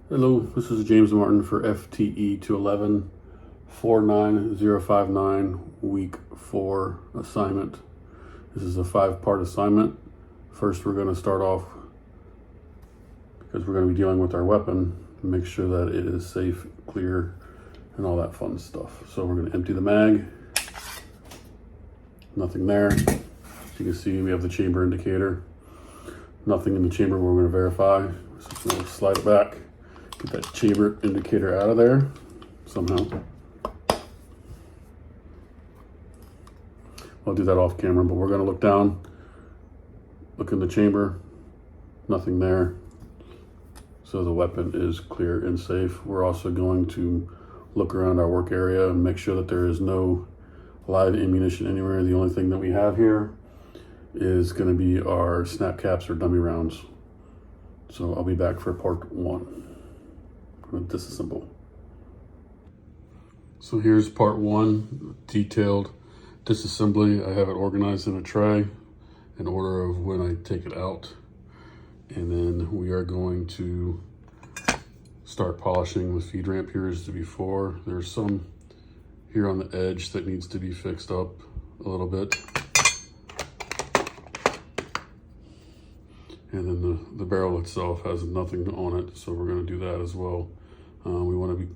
Hello, this is James Martin for FTE 211 49059 week 4 assignment. This is a 5-part assignment. First, we're going to start off because we're going to be dealing with our weapon, make sure that it is safe, clear, and all that fun stuff. So we're going to empty the mag. Nothing there. As you can see, we have the chamber indicator. Nothing in the chamber we're going to verify. So just going to slide it back. Get that chamber indicator out of there somehow. I'll do that off camera, but we're going to look down, look in the chamber, nothing there. So the weapon is clear and safe. We're also going to look around our work area and make sure that there is no live ammunition anywhere. The only thing that we have here is going to be our snap caps or dummy rounds. So I'll be back for part 1. I'm going to disassemble. So here's part 1, detailed disassembly. I have it organized in a tray in order of when I take it out. And then we are going to start polishing the feed ramp here as before. There's some here on the edge that needs to be fixed up a little bit. And then the barrel itself has nothing on it, so we're going to do that as well. We want to be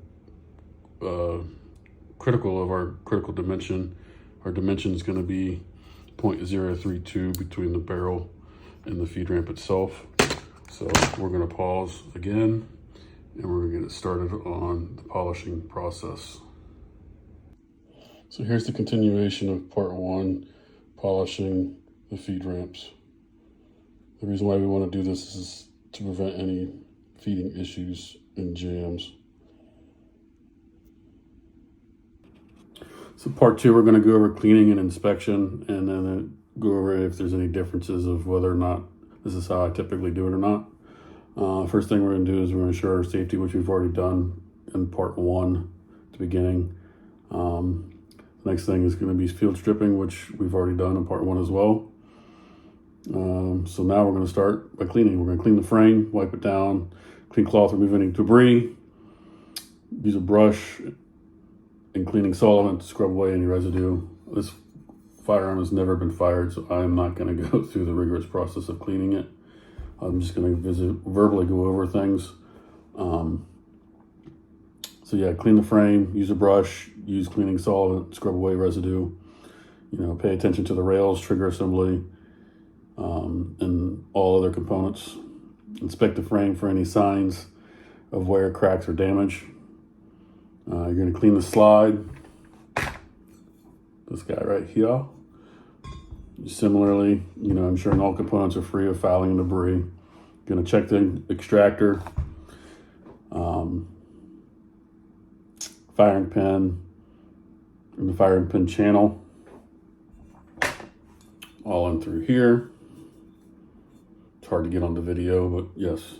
critical of our critical dimension. Our dimension is going to be 0.032 between the barrel and the feed ramp itself. So we're going to pause again, and we're going to get started on the polishing process. So here's the continuation of part 1, polishing the feed ramps. The reason why we want to do this is to prevent any feeding issues and jams. So part 2, we're going to go over cleaning and inspection, and then go over if there's any differences of whether or not this is how I typically do it or not. First thing we're going to do is we're going to ensure our safety, which we've already done in part 1 at the beginning. Next thing is going to be field stripping, which we've already done in part 1 as well. So now we're going to start by cleaning. We're going to clean the frame, wipe it down, clean cloth, remove any debris, use a brush and cleaning solvent to scrub away any residue. This firearm has never been fired, so I am not going to go through the rigorous process of cleaning it. I'm just going to verbally go over things. So yeah, clean the frame, use a brush, use cleaning solvent, scrub away residue. Pay attention to the rails, trigger assembly, and all other components. Inspect the frame for any signs of wear, cracks, or damage. You're going to clean the slide. This guy right here. Similarly, ensuring all components are free of fouling and debris. Going to check the extractor, firing pin, and the firing pin channel. All in through here. It's hard to get on the video, but yes.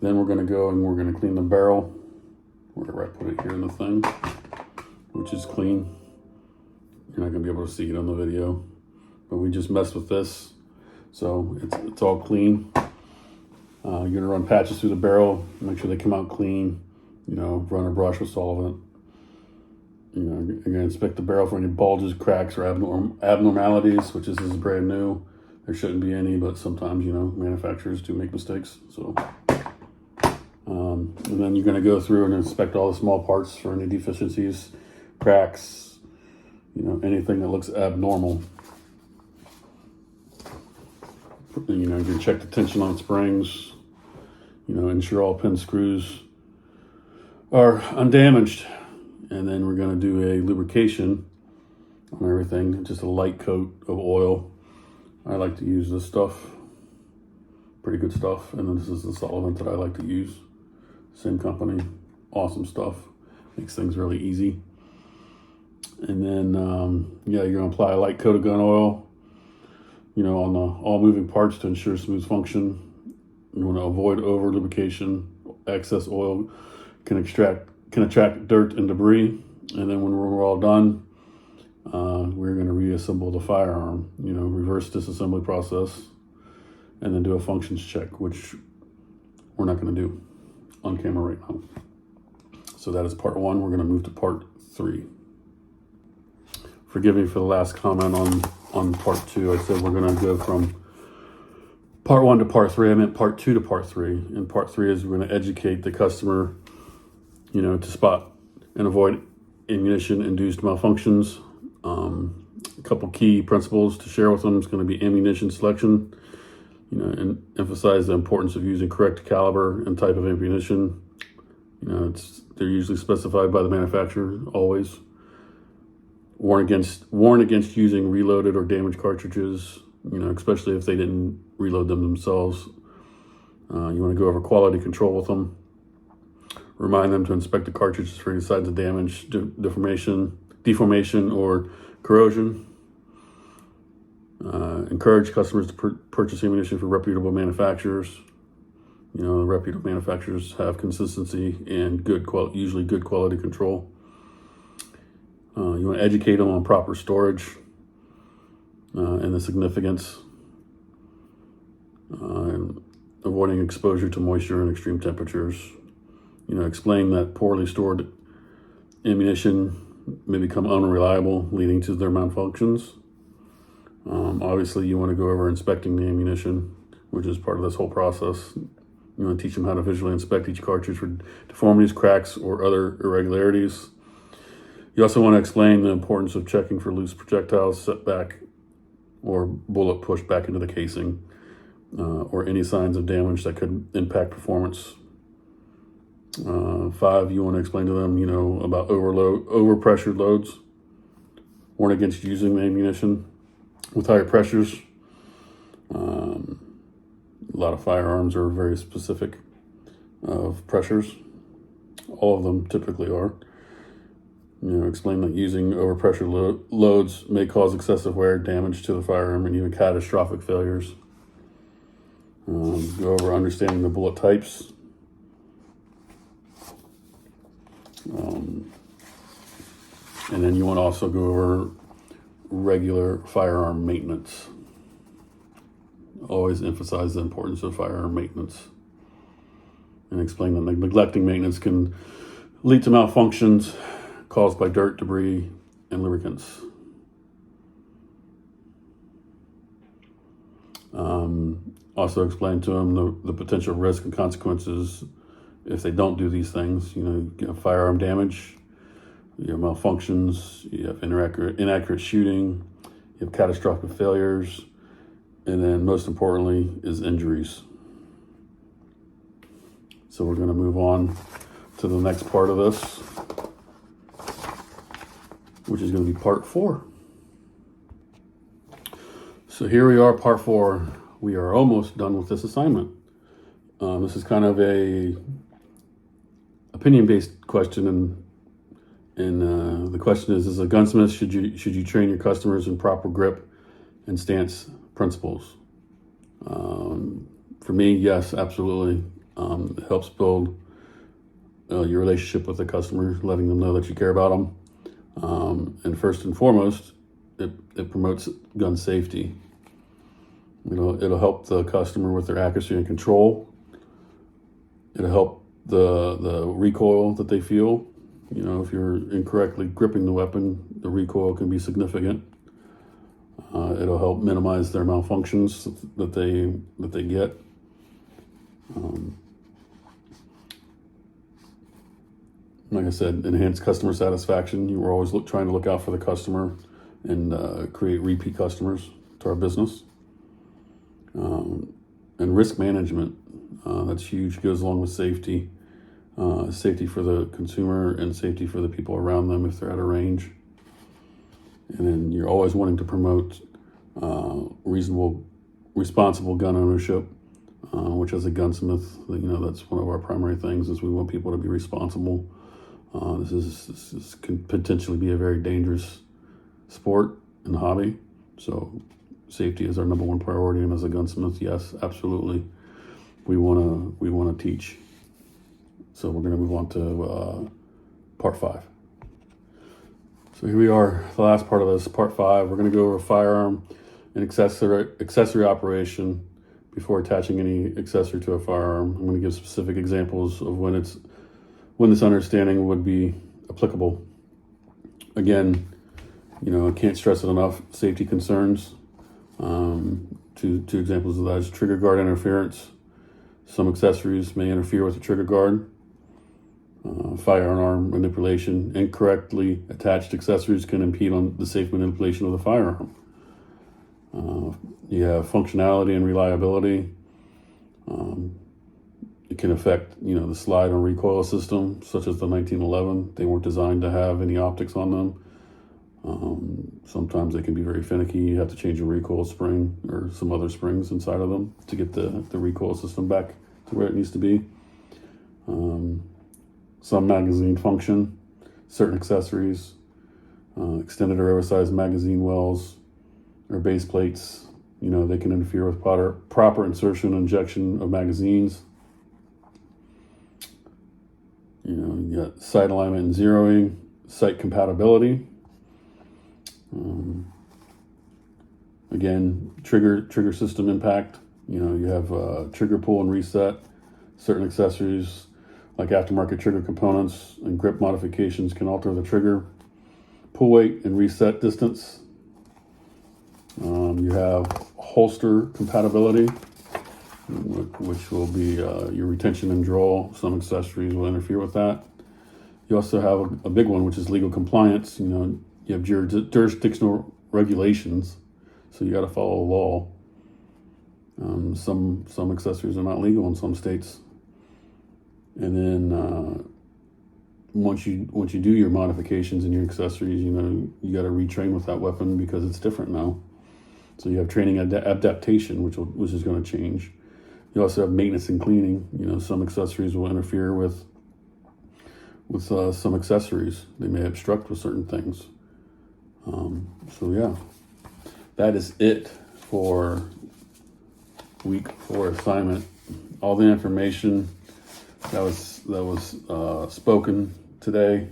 Then we're going to go and we're going to clean the barrel. Wherever I put it here in the thing, which is clean. You're not going to be able to see it on the video, but we just messed with this, so it's all clean. You're going to run patches through the barrel, make sure they come out clean. Run a brush with solvent. You're going to inspect the barrel for any bulges, cracks, or abnormalities, which is brand new. There shouldn't be any, but sometimes, manufacturers do make mistakes. So, and then you're going to go through and inspect all the small parts for any deficiencies, cracks, anything that looks abnormal. You're going to check the tension on springs, ensure all pin screws are undamaged. And then we're going to do a lubrication on everything, just a light coat of oil. I like to use this stuff, pretty good stuff. And then this is the solvent that I like to use. Same company, awesome stuff, makes things really easy. And then, you're going to apply a light coat of gun oil, on the all moving parts to ensure smooth function. You want to avoid over lubrication. Excess oil can attract dirt and debris. And then when we're all done, we're going to reassemble the firearm, reverse disassembly process, and then do a functions check, which we're not going to do. on camera right now. So that is part 1. We're going to move to part 3. Forgive me for the last comment on part 2. I said we're going to go from part 1 to part 3. I meant part 2 to part 3. And part 3 is we're going to educate the customer, to spot and avoid ammunition-induced malfunctions. A couple key principles to share with them is going to be ammunition selection, and emphasize the importance of using correct caliber and type of ammunition. They're usually specified by the manufacturer, always. Warn against using reloaded or damaged cartridges, especially if they didn't reload them themselves. You want to go over quality control with them. Remind them to inspect the cartridges for any signs of damage, deformation, or corrosion. Encourage customers to purchase ammunition from reputable manufacturers. The reputable manufacturers have consistency and usually good quality control. You want to educate them on proper storage and the significance, and avoiding exposure to moisture and extreme temperatures. Explain that poorly stored ammunition may become unreliable, leading to their malfunctions. Obviously, you want to go over inspecting the ammunition, which is part of this whole process. You want to teach them how to visually inspect each cartridge for deformities, cracks, or other irregularities. You also want to explain the importance of checking for loose projectiles, setback, or bullet pushed back into the casing, or any signs of damage that could impact performance. 5, you want to explain to them, about overpressured loads. Warn against using the ammunition with higher pressures. A lot of firearms are very specific of pressures. All of them typically are. Explain that using overpressure loads may cause excessive wear, damage to the firearm, and even catastrophic failures. Go over understanding the bullet types. And then you want to also go over regular firearm maintenance. Always emphasize the importance of firearm maintenance and explain that neglecting maintenance can lead to malfunctions caused by dirt, debris, and lubricants. Also explain to them the potential risk and consequences if they don't do these things. You have firearm damage, you have malfunctions, you have inaccurate shooting, you have catastrophic failures, and then most importantly is injuries. So we're going to move on to the next part of this, which is going to be part 4. So here we are, part 4. We are almost done with this assignment. This is kind of a opinion-based question, and the question is: as a gunsmith, should you train your customers in proper grip and stance principles? For me, yes, absolutely. It helps build your relationship with the customer, letting them know that you care about them. And first and foremost, it promotes gun safety. It'll help the customer with their accuracy and control. It'll help the recoil that they feel. If you're incorrectly gripping the weapon, the recoil can be significant. It'll help minimize their malfunctions that they get. Like I said, enhance customer satisfaction. We're always trying to look out for the customer and create repeat customers to our business. And risk management, that's huge, goes along with safety. Safety for the consumer and safety for the people around them if they're at a range. And then you're always wanting to promote responsible gun ownership, which as a gunsmith, that's one of our primary things is we want people to be responsible. This can potentially be a very dangerous sport and hobby. So safety is our number one priority. And as a gunsmith, yes, absolutely. We want to teach. So we're going to move on to part 5. So here we are, the last part of this, part 5. We're going to go over firearm and accessory operation before attaching any accessory to a firearm. I'm going to give specific examples of when this understanding would be applicable. Again, I can't stress it enough. Safety concerns. Two examples of that is trigger guard interference. Some accessories may interfere with the trigger guard. Firearm manipulation. Incorrectly attached accessories can impede on the safe manipulation of the firearm. You have functionality and reliability. It can affect, the slide and recoil system, such as the 1911. They weren't designed to have any optics on them. Sometimes they can be very finicky. You have to change a recoil spring or some other springs inside of them to get the recoil system back to where it needs to be. Some magazine function, certain accessories, extended or oversized magazine wells or base plates, they can interfere with proper insertion and injection of magazines. You got sight alignment and zeroing, sight compatibility. Again, trigger system impact. You have trigger pull and reset. Certain accessories like aftermarket trigger components and grip modifications can alter the trigger pull weight and reset distance. You have holster compatibility, which will be your retention and draw. Some accessories will interfere with that. You also have a big one, which is legal compliance. You have jurisdictional regulations, so you got to follow the law. Some accessories are not legal in some states. And then once you do your modifications and your accessories, you got to retrain with that weapon because it's different now. So you have training adaptation, which is going to change. You also have maintenance and cleaning. Some accessories will interfere with some accessories. They may obstruct with certain things. So yeah, that is it for week 4 assignment. All the information that was spoken today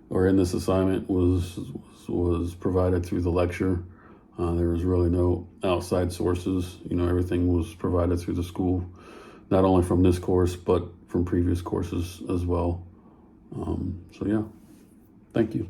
or in this assignment was provided through the lecture. There was really no outside sources. Everything was provided through the school, not only from this course, but from previous courses as well. So yeah, thank you.